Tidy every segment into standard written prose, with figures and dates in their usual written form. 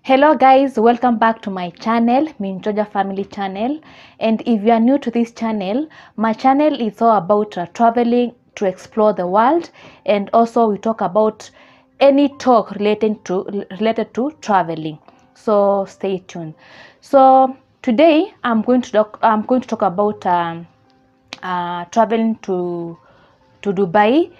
Hello guys, welcome back to my channel, Minjoja Family Channel. And if you are new to this channel, my channel is all about traveling to explore the world, and also we talk about any talk related to traveling. So stay tuned. So today I'm going to talk about traveling to Dubai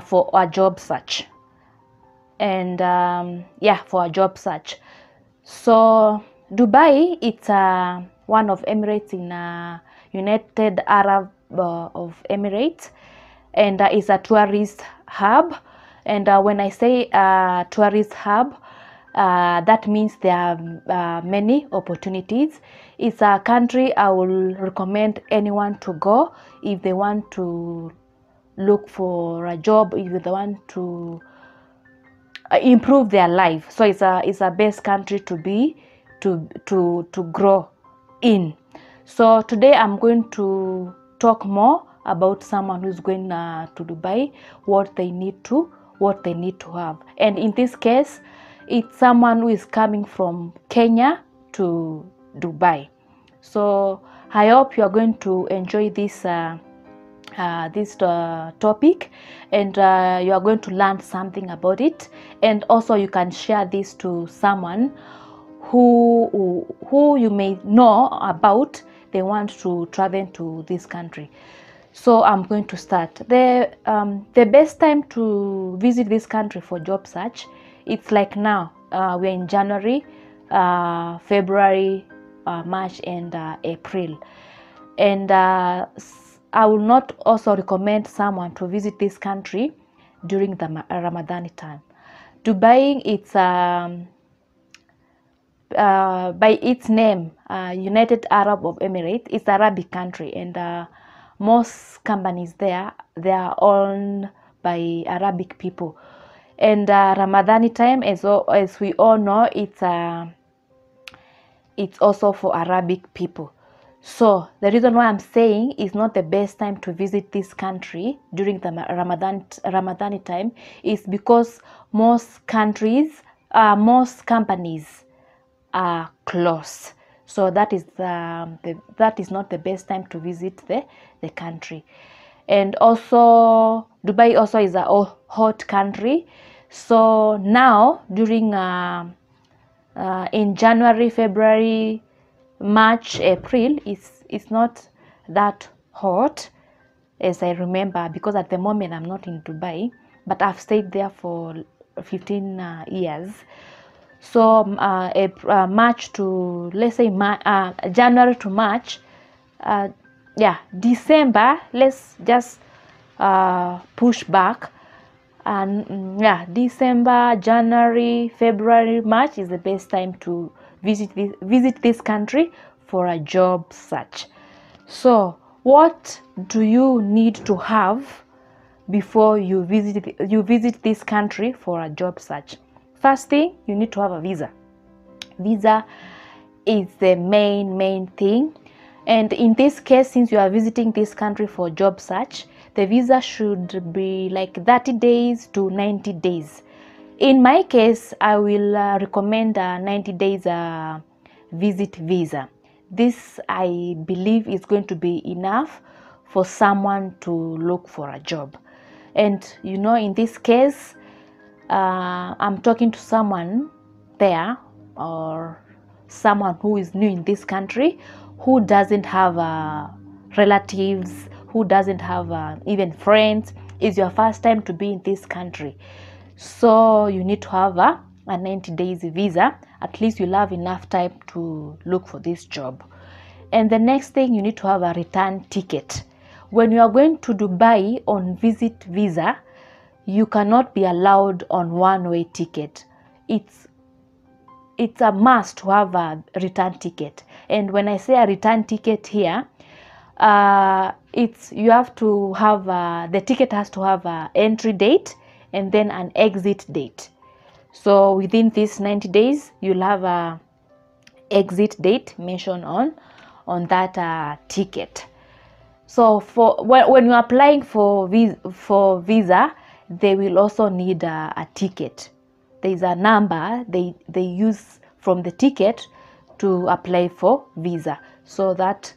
for a job search. And for a job search. So Dubai, it's one of Emirates in United Arab of Emirates, and it's a tourist hub. And when I say tourist hub, that means there are many opportunities. It's a country I will recommend anyone to go if they want to look for a job, if they want to improve their life. So it's a best country to be to grow in. So today I'm going to talk more about someone who's going to Dubai, what they need to have. And in this case, it's someone who is coming from Kenya to Dubai. So I hope you are going to enjoy this topic, and you are going to learn something about it, and also you can share this to someone who you may know about. They want to travel to this country. So I'm going to start. The best time to visit this country for job search, it's like now. We're in January, February, March, and April. And I will not also recommend someone to visit this country during the Ramadan time. Dubai, it's by its name, United Arab of Emirates. It's an Arabic country, and most companies there, they are owned by Arabic people. And Ramadan time, as we all know, it's also for Arabic people. So the reason why I'm saying it's not the best time to visit this country during the Ramadan time is because most companies are closed. So that is not the best time to visit the country. And also Dubai also is a hot country. So now during in January, February, March, April, it's not that hot as I remember, because at the moment I'm not in Dubai, but I've stayed there for 15 years. So March to, let's say, January to March, December, let's just push back, and December, January, February, March is the best time to visit this country for a job search. So what do you need to have before you visit this country for a job search? First thing, you need to have a visa. Visa is the main thing. And in this case, since you are visiting this country for job search, the visa should be like 30 days to 90 days. In my case, I will recommend a 90 days visit visa. This, I believe, is going to be enough for someone to look for a job. And you know, in this case, I'm talking to someone there, or someone who is new in this country, who doesn't have relatives, who doesn't have even friends. It's your first time to be in this country. So you need to have a 90 days visa. At least you'll have enough time to look for this job. And the next thing, you need to have a return ticket. When you are going to Dubai on visit visa, you cannot be allowed on one-way ticket. It's a must to have a return ticket. And when I say a return ticket here, you have to have the ticket has to have an entry date and then an exit date. So within these 90 days, you'll have a exit date mentioned on that ticket. So when you're applying for visa, they will also need a ticket. There is a number they use from the ticket to apply for visa, so that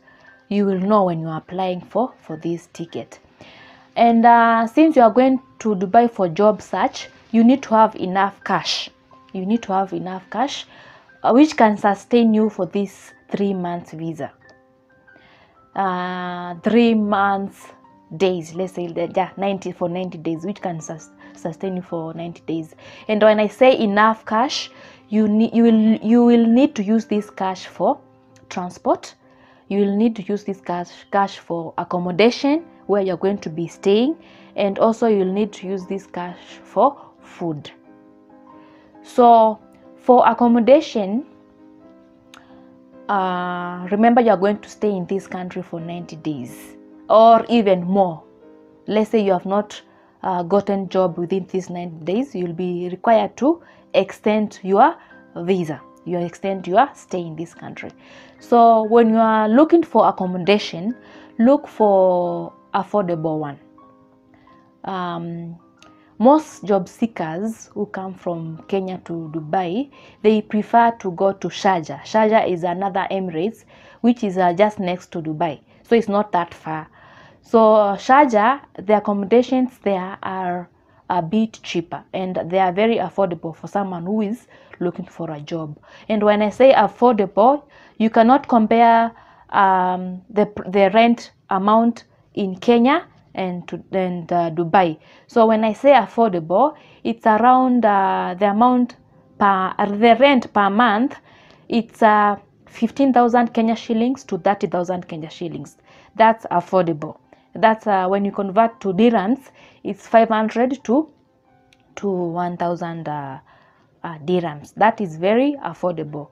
you will know when you are applying for this ticket. And since you are going to Dubai for job search, you need to have enough cash. You need to have enough cash, which can sustain you for this 3 months visa. 3 months days, let's say that, yeah, 90 days, which can sustain you for 90 days. And when I say enough cash, you will need to use this cash for transport. You will need to use this cash for accommodation where you're going to be staying, and also you'll need to use this cash for food. So for accommodation, remember you're going to stay in this country for 90 days or even more. Let's say you have not gotten job within these 90 days, you'll be required to extend your visa. You extend your stay in this country. So when you are looking for accommodation, look for affordable one. Most job seekers who come from Kenya to Dubai, they prefer to go to Sharjah. Sharjah is another Emirates, which is just next to Dubai, so it's not that far. So Sharjah, the accommodations there are a bit cheaper and they are very affordable for someone who is looking for a job. And when I say affordable, you cannot compare the rent amount in Kenya and Dubai. So when I say affordable, it's around the rent per month. It's 15,000 Kenya shillings to 30,000 Kenya shillings. That's affordable. That's when you convert to dirhams, it's 500 to 1,000 dirhams. That is very affordable.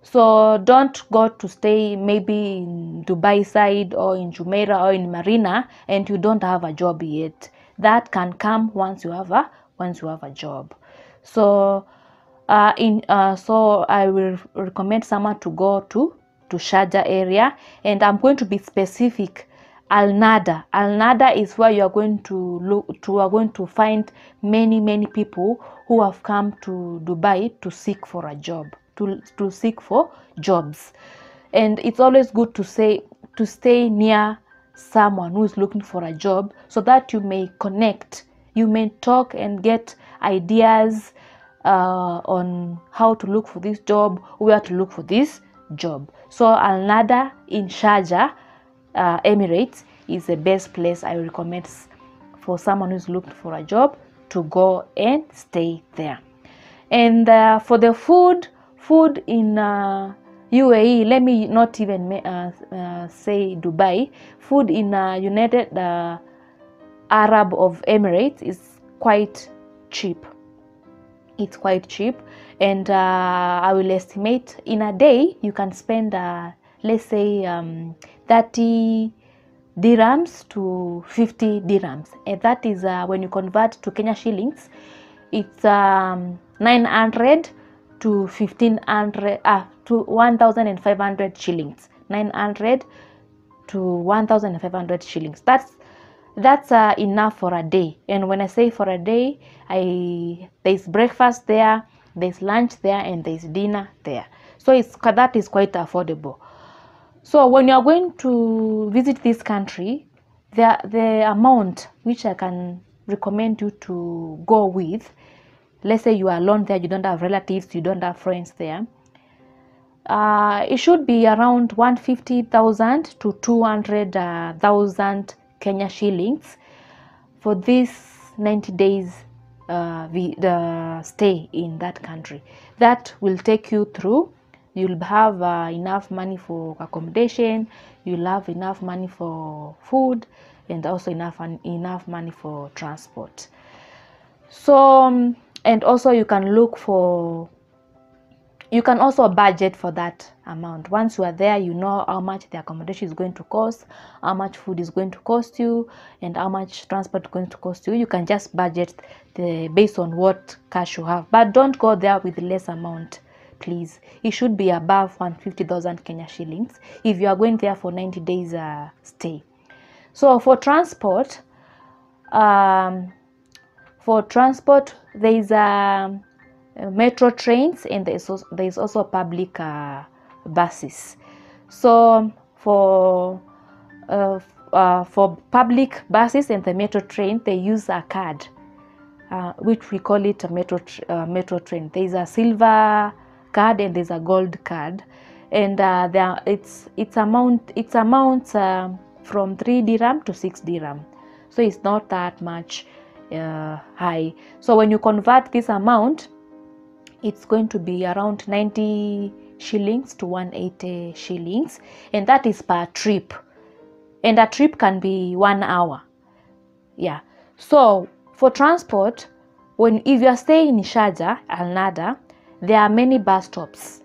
So don't go to stay maybe in Dubai side or in Jumeirah or in Marina and you don't have a job yet. That can come once you have a job. So so I will recommend someone to go to Sharjah area, and I'm going to be specific. Al Nada. Al Nada is where you are going to find many people who have come to Dubai to seek for a job, to seek for jobs. And it's always good to stay near someone who is looking for a job, so that you may connect, you may talk and get ideas on how to look for this job, where to look for this job. So Al Nada in Sharjah, Emirates, is the best place I recommend for someone who's looking for a job to go and stay there. And for the food in UAE, let me not even say Dubai. Food in United Arab of Emirates is quite cheap. It's quite cheap, and I will estimate in a day you can spend let's say 30 dirhams to 50 dirhams, and that is when you convert to Kenya shillings, it's 900 to 1500 to 1,500 shillings. 900 to 1,500 shillings. That's enough for a day. And when I say for a day, there's breakfast there, there's lunch there, and there's dinner there. So that is quite affordable. So when you are going to visit this country, the amount which I can recommend you to go with, let's say you are alone there, you don't have relatives, you don't have friends there, it should be around 150,000 to 200,000 Kenya shillings for this 90 days the stay in that country. That will take you through. You'll have enough money for accommodation, you'll have enough money for food, and also enough money for transport. So and also you can also budget for that amount. Once you are there, you know how much the accommodation is going to cost, how much food is going to cost you, and how much transport is going to cost you. You can just budget based on what cash you have, but don't go there with less amount, please. It should be above 150,000 Kenya shillings if you are going there for 90 days stay. So for transport, there is metro trains, and there is also public buses. So for public buses and the metro train, they use a card, which we call it a metro train. There is a silver card and there's a gold card, and it's amounts from 3 dirham to 6 dirham, so it's not that much high. So when you convert this amount, it's going to be around 90 shillings to 180 shillings, and that is per trip, and a trip can be 1 hour. Yeah. So for transport, if you are staying in Sharjah, Al Nada, there are many bus stops.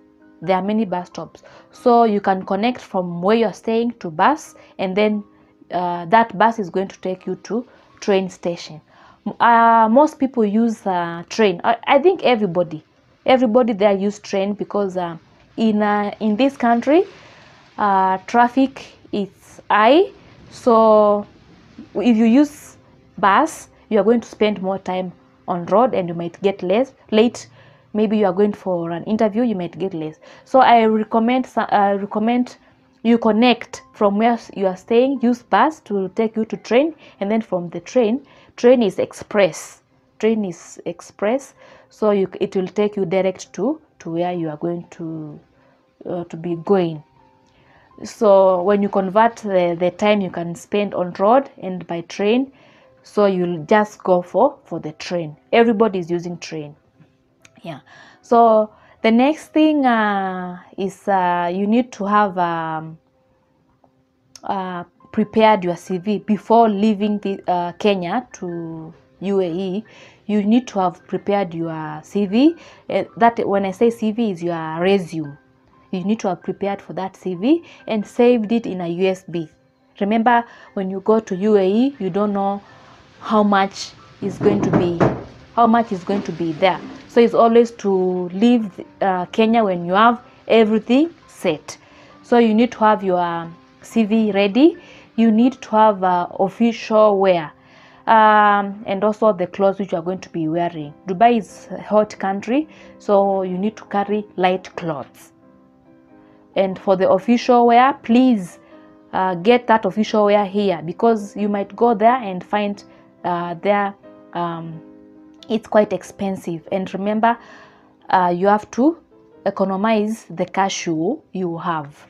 So you can connect from where you are staying to bus, and then that bus is going to take you to train station. Most people use train. I think everybody there use train, because in this country traffic is high. So if you use bus, you are going to spend more time on road, and you might get late. Maybe you are going for an interview, you might get late. So I recommend you connect from where you are staying, use bus to take you to train, and then from the train is express. So it will take you direct to where you are going to be going. So when you convert the time you can spend on road and by train, so you'll just go for the train. Everybody is using train. Yeah. So the next thing is you need to have prepared your CV before leaving Kenya to UAE. You need to have prepared your CV. That, when I say CV, is your resume. You need to have prepared for that CV and saved it in a USB. Remember, when you go to UAE, you don't know how much is going to be there. So it's always to leave Kenya when you have everything set. So you need to have your CV ready. You need to have official wear, and also the clothes which you are going to be wearing. Dubai is a hot country, so you need to carry light clothes. And for the official wear, please get that official wear here, because you might go there and find it's quite expensive. And remember, you have to economize the cash you have.